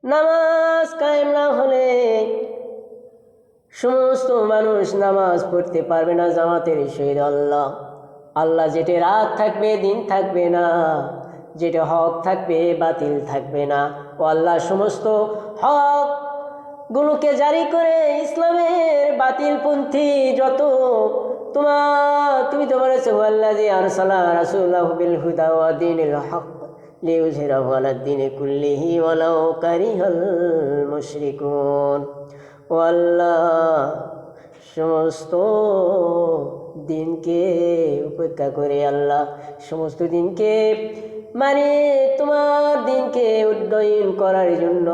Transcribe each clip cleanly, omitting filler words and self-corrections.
নামাজ কায়েম না হলে সমস্ত মানুষ নামাজ পড়তে পারবে না জামাতের সহিত। আল্লাহ যেটা রাত থাকবে দিন থাকবে না, যেটা হক থাকবে বাতিল থাকবে না। ও আল্লাহ সমস্ত হক গুলোকে জারি করে ইসলামের বাতিলপন্থী যত তুমি তো বলেছো আল্লাযী আরসালা রাসূলাহু বিল হুদা ওয়া দীনিল হক লিইয়ুযহিরাহু আলাদ দীনি কুল্লিহি ওয়ালাউ কারিহাল মুশরিকুন। ও আল্লাহ সমস্ত দিনকে উপেক্ষা করে আল্লাহ সমস্ত দিনকে মানে তোমার দিনকে উন্নয়ন করার জন্য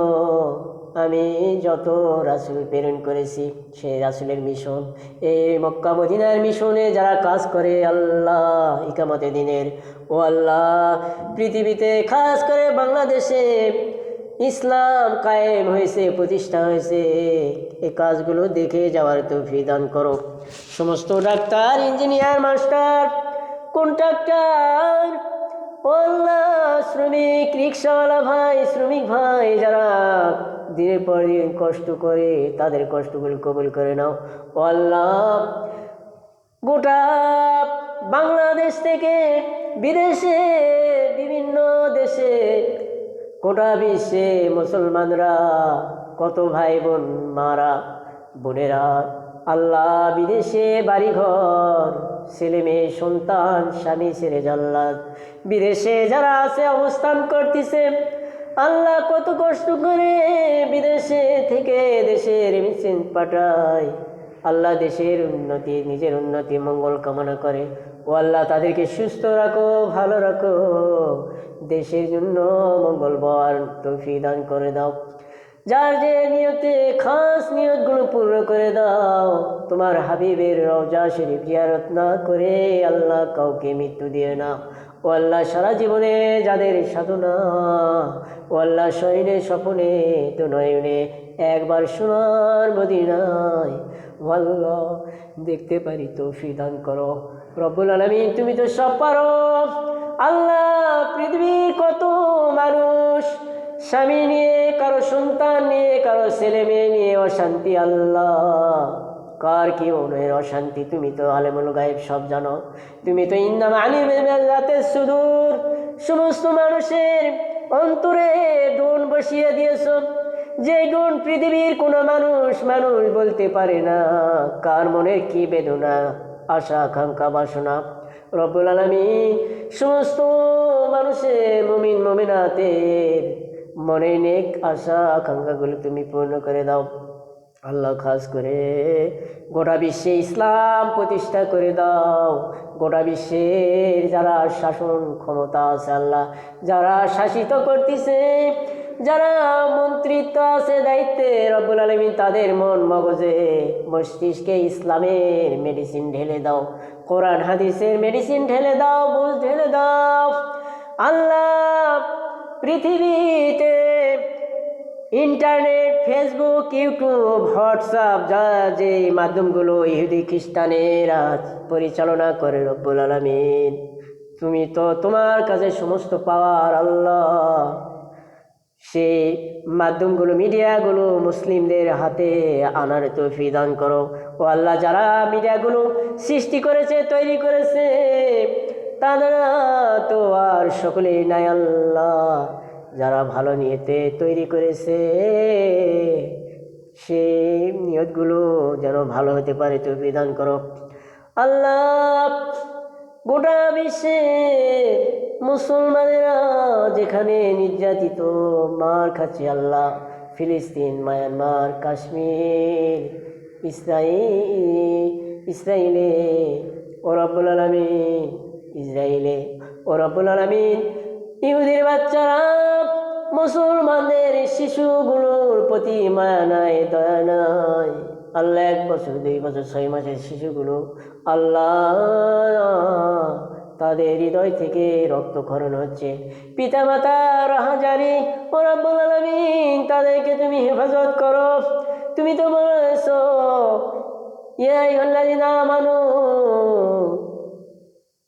আমি যত রাসূল প্রেরণ করেছি সেই রাসূলের মিশন, এই মক্কা মদিনার মিশনে যারা কাজ করে আল্লাহ ইকামতে দিনের, ও আল্লাহ পৃথিবীতে খাস করে বাংলাদেশে ইসলাম কায়েম হয়েছে, প্রতিষ্ঠা হয়েছে, এই কাজগুলো দেখে যাওয়ার তৌফিক দান করো। সমস্ত ডাক্তার, ইঞ্জিনিয়ার, মাস্টার, কন্ট্রাক্টর, আল্লাহ শ্রমিক, রিক্সাওয়ালা ভাই, শ্রমিক ভাই যারা দিনের পর দিন কষ্ট করে তাদের কষ্টগুলো কবুল করে নাও। ও আল্লাহ গোটা বাংলাদেশ থেকে বিদেশে বিভিন্ন দেশে গোটা বিশ্বে মুসলমানরা কত ভাই বোন মারা বোনেরা আল্লাহ বিদেশে বাড়িঘর ছেলে মেয়ে সন্তান স্বামী ছেড়ে জান্নাত বিদেশে যারা আছে অবস্থান করতেছে আল্লাহ কত কষ্ট করে বিদেশে থেকে দেশের রেমিটেন্স পাঠায় আল্লাহ দেশের উন্নতি নিজের উন্নতি মঙ্গল কামনা করে। ও আল্লাহ তাদেরকে সুস্থ রাখো, ভালো রাখো, দেশের জন্য মঙ্গলবার তৌফিক দান করে দাও। যার যে নিয়তে খাস নিয়তগুলো পূর্ণ করে দাও। তোমার হাবিবের রওজা শরীফ জিয়ারত না করে আল্লাহ কাউকে মৃত্যু দিয়ে না। ও আল্লাহ সারা জীবনে যাদের সাধনা, ও আল্লাহ শয়নে স্বপনে তো নয়নে একবার সোনার মদিনায় ও আল্লাহ দেখতে পারি তৌফিক দান করো। রব্বুল আলামিন তুমি তো সব পারো। আল্লাহ পৃথিবীর কত মানুষ স্বামী নিয়ে, কারো সন্তান নিয়ে, কারো ছেলে মেয়ে নিয়ে অশান্তি, আল্লাহ কার কি মনের অশান্তি তুমি তো আলেমুল গায়েব সব জানো। তুমি তো ইন্নামা আলিমুল যাতে সুদূর সমস্ত মানুষের অন্তরে ডোন বসিয়ে দিয়েছো, যে ডোন পৃথিবীর কোনো মানুষ বলতে পারে না কার মনের কি বেদনা আশা আকাঙ্ক্ষা বাসনা। রব্বুল আলামিন সমস্ত মানুষের মুমিন মুমিনাতের মনে নেক আশা আকাঙ্ক্ষাগুলো তুমি পূর্ণ করে দাও। আল্লাহ খাস করে গোটা বিশ্বে ইসলাম প্রতিষ্ঠা করে দাও। গোটা বিশ্বের যারা শাসন ক্ষমতা আছে আল্লাহ, যারা শাসিত করতেছে, যারা মন্ত্রিত্ব আছে দায়িত্বে, রব্বুল আলামিন তাদের মন মগজে মস্তিষ্কে ইসলামের মেডিসিন ঢেলে দাও, কোরআন হাদিসের মেডিসিন ঢেলে দাও, বুঝ ঢেলে দাও। আল্লাহ পৃথিবীতে ইন্টারনেট, ফেসবুক, ইউটিউব, হোয়াটসঅ্যাপ যে মাধ্যমগুলো ইহুদি খ্রিস্টানেরা পরিচালনা করে, রব্বুল আলামিন তুমি তো তোমার কাছে সমস্ত পাওয়ার আল্লাহ, সেই মাধ্যমগুলো মিডিয়াগুলো মুসলিমদের হাতে আনার তৌফিক দান করো। ও আল্লাহ যারা মিডিয়াগুলো সৃষ্টি করেছে, তৈরি করেছে, তারা তো আর সকলেই নাই আল্লাহ, যারা ভালো নিয়তে তৈরি করেছে সেই নিয়তগুলো যেন ভালো হতে পারে তৌফিক দান করো। আল্লাহ গোটা বিশ্বে মুসলমানেরা যেখানে নির্যাতিত মার খাচ্ছে আল্লাহ, ফিলিস্তিন, মায়ানমার, কাশ্মীর, ইসরায়েলে ও রব্বুল আলামিন, ইসরায়েলে ও রব্বুল আলামিন ইহুদির বাচ্চারা মুসলমানদের শিশুগুলোর প্রতি মায়া নাই, দয়া নাই আল্লাহ। 1 বছর 2 বছর 6 মাসের শিশুগুলো আল্লাহ তাদের হৃদয় থেকে রক্তক্ষরণ হচ্ছে, পিতামাতার হাজারি, ও রব্বুল আলামিন তাদেরকে তুমি হেফাজত করো। তুমি তো বলেছো ইয়া আইয়ুহাল্লাযিনা আমানু,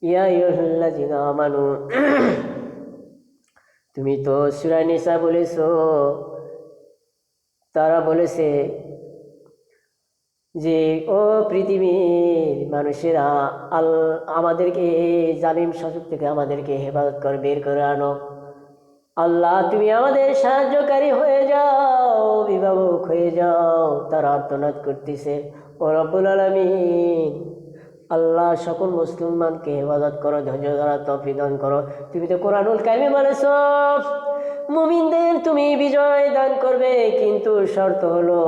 ইয়া আইয়ুহাল্লাযিনা আমানু, তুমি তো সূরা নিসা বলেছো তারা বলেছে যে ও পৃথিবীর মানুষেরা, আমাদেরকে এই জালিম শাসক থেকে আমাদেরকে হেফাজত করে বের করে আনো। আল্লাহ তুমি আমাদের সাহায্যকারী হয়ে যাও, অভিভাবক হয়ে যাও। তারা আর্তনাদ করতেছে। ও রব্বুল আলামিন, আল্লাহ সকল মুসলমানকে হেফাজত করো, ধৈর্য ধরা তৌফিক দান করো। তুমি তো কোরআনুল কারিমে বলেছ মুমিনদের তুমি বিজয় দান করবে, কিন্তু শর্ত হলো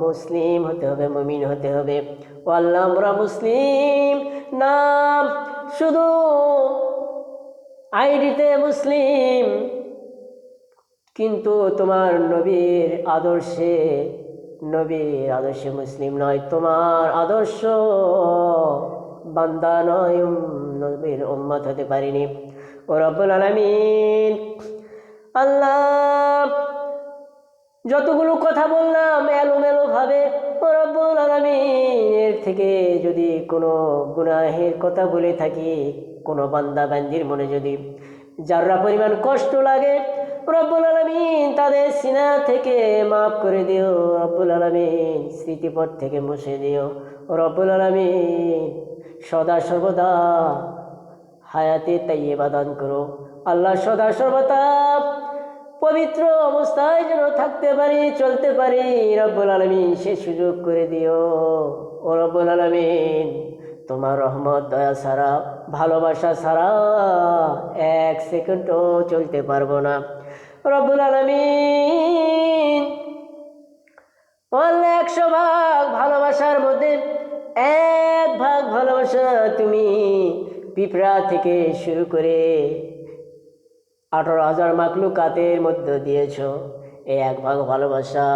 মুসলিম হতে হবে, মুমিন হতে হবে। ও আল্লাহ, আমরা মুসলিম নাম শুধু আইডিতে মুসলিম, কিন্তু তোমার নবীর আদর্শে মুসলিম নয়, তোমার আদর্শ বান্দা নয়, নবীর উম্মত হতে পারিনি। ও রব্বুল আলামিন, আল্লাহ যতগুলো কথা বললাম এলোমেলো ভাবে, ও রব্বুল আলামিন এর থেকে যদি কোনো গুনাহের কথা বলে থাকি, কোনো বান্দা বান্দির মনে যদি যারা পরিমাণ কষ্ট লাগে, রব্বুল আলামিন তাদের সিনা থেকে মাফ করে দিও। রব্বুল আলামিন স্মৃতিপট থেকে মুছে দিও। রব্বুল আলামিন সদা সর্বদা হায়াতে তাইয়্যিবা দান করো। আল্লাহ সদা সর্বদা পবিত্র অবস্থায় যেন থাকতে পারি, চলতে পারি, রব্বুল আলামিন সে সুযোগ করে দিও। ও রব্বুল আলামিন, তোমার রহমত দয়া ছাড়া, ভালোবাসা ছাড়া এক সেকেন্ডও চলতে পারবো না। রব্বুল আলামিন, 100 ভাগ ভালোবাসার মধ্যে 1 ভাগ ভালোবাসা তুমি পিঁপড়া থেকে শুরু করে 18,000 মাখলুকাতের মধ্যে দিয়েছ। এই 1 ভাগ ভালোবাসা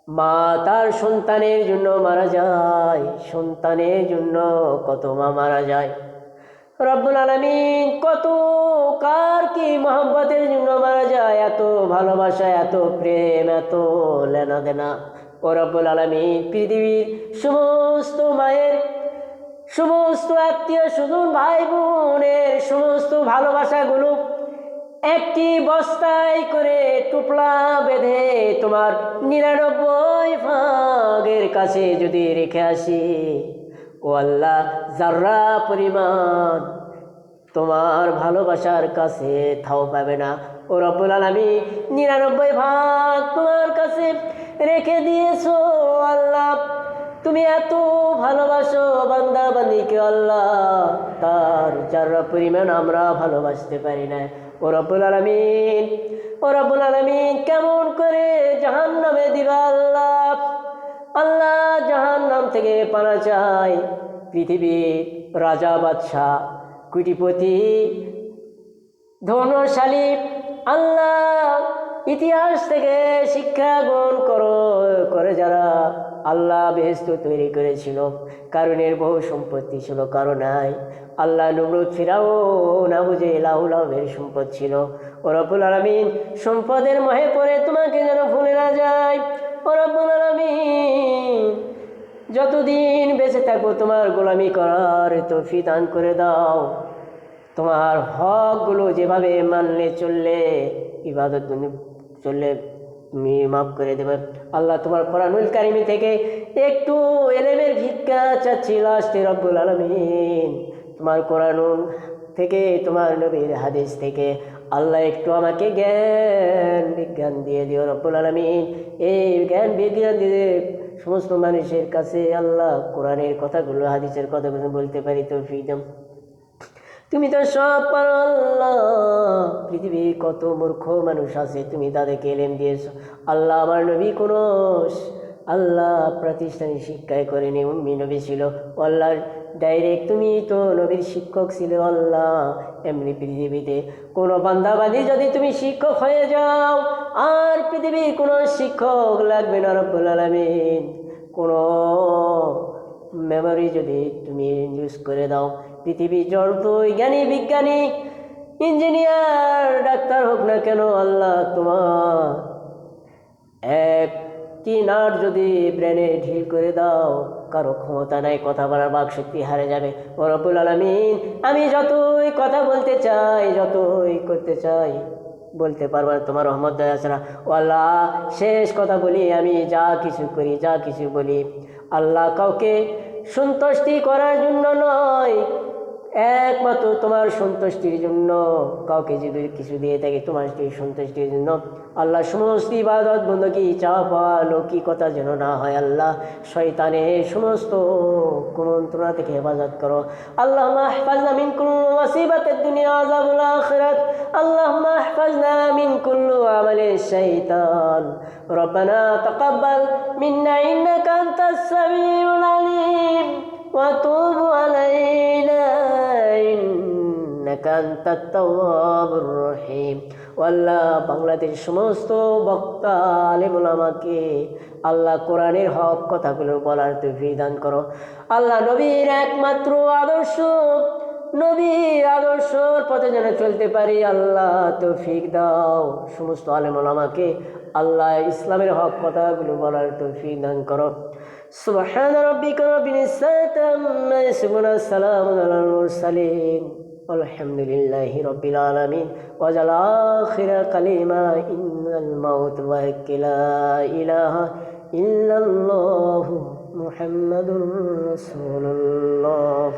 মা তার সন্তানের জন্য মারা যায়, সন্তানের জন্য কত মা মারা যায়। রব্বুল আলামিন কত কার কি মহব্বতের জন্য মারা যায়, এত ভালোবাসা, এত প্রেম, এত লেনা দেনা। ও রব্বুল আলামিন, পৃথিবীর সমস্ত মায়ের, সমস্ত আত্মীয় স্বজন, ভাই বোনের সমস্ত ভালোবাসাগুলো একটি বস্তায় করে টুপলা বেঁধে তোমার 99 ভাগের কাছে যদি রেখে আসি, ও আল্লাহ যারা পরিমাণ তোমার ভালোবাসার কাছে থাও পাবে না। ও রব্বুল আলামিন 99 ভাগ তোমার কাছে রেখে দিয়েছো। আল্লাহ তুমি এত ভালোবাসো বান্দা বান্দিকে, আল্লাহ তার যারা পরিমাণ আমরা ভালোবাসতে পারি না। ও রব্বুল আলামিন, ও রব্বুল আলামিন, কেমন করে জাহান্নামে দিবা আল্লাহ? আল্লাহ জাহান্নাম থেকে পানা চাই। পৃথিবীর রাজা বাদশাহ, কোটিপতি, ধনশালী, আল্লাহ ইতিহাস থেকে শিক্ষা গ্রহণ করে যারা আল্লাহ বেহেশত তৈরি করেছিল, কারণের বহু সম্পত্তি ছিল, কারো নাই। আল্লাহ নমরুদ, ফিরাউন, আবু জেহেল, লাউলাউয়ের সম্পদ ছিল। ও রব্বুল আলামিন, সম্পদের মোহে পড়ে তোমাকে যেন ভুলে না যায়। ও রব্বুল আলামিন, যতদিন বেঁচে থাকবো তোমার গোলামি করার তৌফিক দান করে দাও। তোমার হকগুলো যেভাবে মানলে চললে, ইবাদত চললে তুমি মাফ করে দেবে। আল্লাহ তোমার কোরআনুল কারিম থেকে একটু এলেমের ভিক্ষা চাচ্ছি লাস্টে রব্বুল আলামিন। তোমার কোরআনুল থেকে, তোমার নবীর হাদিস থেকে আল্লাহ একটু আমাকে জ্ঞান বিজ্ঞান দিয়ে দিও রব্বুল আলামিন। এই জ্ঞান বিজ্ঞান দিয়ে সমস্ত মানুষের কাছে আল্লাহ কোরআনের কথাগুলো, হাদিসের কথাগুলো বলতে পারি তৌফিক দাও। তুমি তো সব পারো আল্লাহ। পৃথিবীর কত মূর্খ মানুষ আছে, তুমি তাদেরকে এলেম দিয়েছো। আল্লাহ আমার নবী কোনো আল্লাহ প্রাতিষ্ঠানিক শিক্ষায় করেনি, উম্মি নবী ছিল। আল্লাহ ডাইরেক্ট তুমি তো নবীর শিক্ষক ছিল। আল্লাহ এমনি পৃথিবীতে কোনো বান্দাবাদী যদি তুমি শিক্ষক হয়ে যাও, আর পৃথিবীর কোনো শিক্ষক লাগবে না রব্বুল আলামিন। কোনো মেমোরি যদি তুমি ইউজ করে দাও, পৃথিবীর যত জ্ঞানী, বিজ্ঞানী, ইঞ্জিনিয়ার, ডাক্তার হোক না কেন, আল্লাহ তোমার একটি নাট যদি ব্রেনে ঢিল করে দাও, কারো ক্ষমতা নাই, কথা বলার বাক শক্তি হারে যাবে। ও রব্বুল আলামিন, আমি যতই কথা বলতে চাই, যতই করতে চাই, বলতে পারবো না তোমার রহমত দয়া ছাড়া। ও আল্লাহ, শেষ কথা বলি, আমি যা কিছু করি, যা কিছু বলি, আল্লাহ কাউকে সন্তুষ্টি করার জন্য নয়, একমাত্র তোমার সন্তুষ্টির জন্য। কাউকে যদি কিছু দিয়ে থাকি তোমার সেই সন্তুষ্টির জন্য। আল্লাহ, সমস্ত ইবাদত বন্দী চাপা লৌকিকতা যেন না হয়। আল্লাহ, শয়তানের সমস্ত কুমন্ত্রণা থেকে হেফাজত করো। আল্লাহুম্মা ইহফাজনা মিন কুল্লি মুসিবাতিদ দুনিয়া ওয়া আযাবিল আখিরাত। আল্লাহুম্মা ইহফাজনা মিন কুল্লি আমালি শাইতান। রব্বানা তাকাব্বাল মিন্না ইন্নাকা আনতাস সামিউল আলিম ওয়া তুব আলাইনা ইন্নাকা আনতাত তাওয়াবুর রহিম। আল্লাহ, বাংলাদেশ সমস্ত বক্তা আলেম ওলামাকে আল্লাহ কোরআনের হক কথাগুলো বলার তৌফিক দান করো। আল্লাহ, নবীর একমাত্র আদর্শ, নবীর আদর্শর পথে যেন চলতে পারি, আল্লাহ তৌফিক দাও। সমস্ত আলেম ওলামাকে আল্লাহ ইসলামের হক কথাগুলো বলার তৌফিক দান করো। সুবহান রাব্বিকা রাব্বিল ইজ্জাতি আম্মা ইয়াসিফুন, সালামুন আলাল মুরসালিন, আলহামদুলিল্লাহি রাব্বিল আলামিন। ওয়াজাল আখিরা কালিমা ইন্নাল মাউত ওয়া লা ইলাহা ইল্লাল্লাহু মুহাম্মাদুর রাসূলুল্লাহ।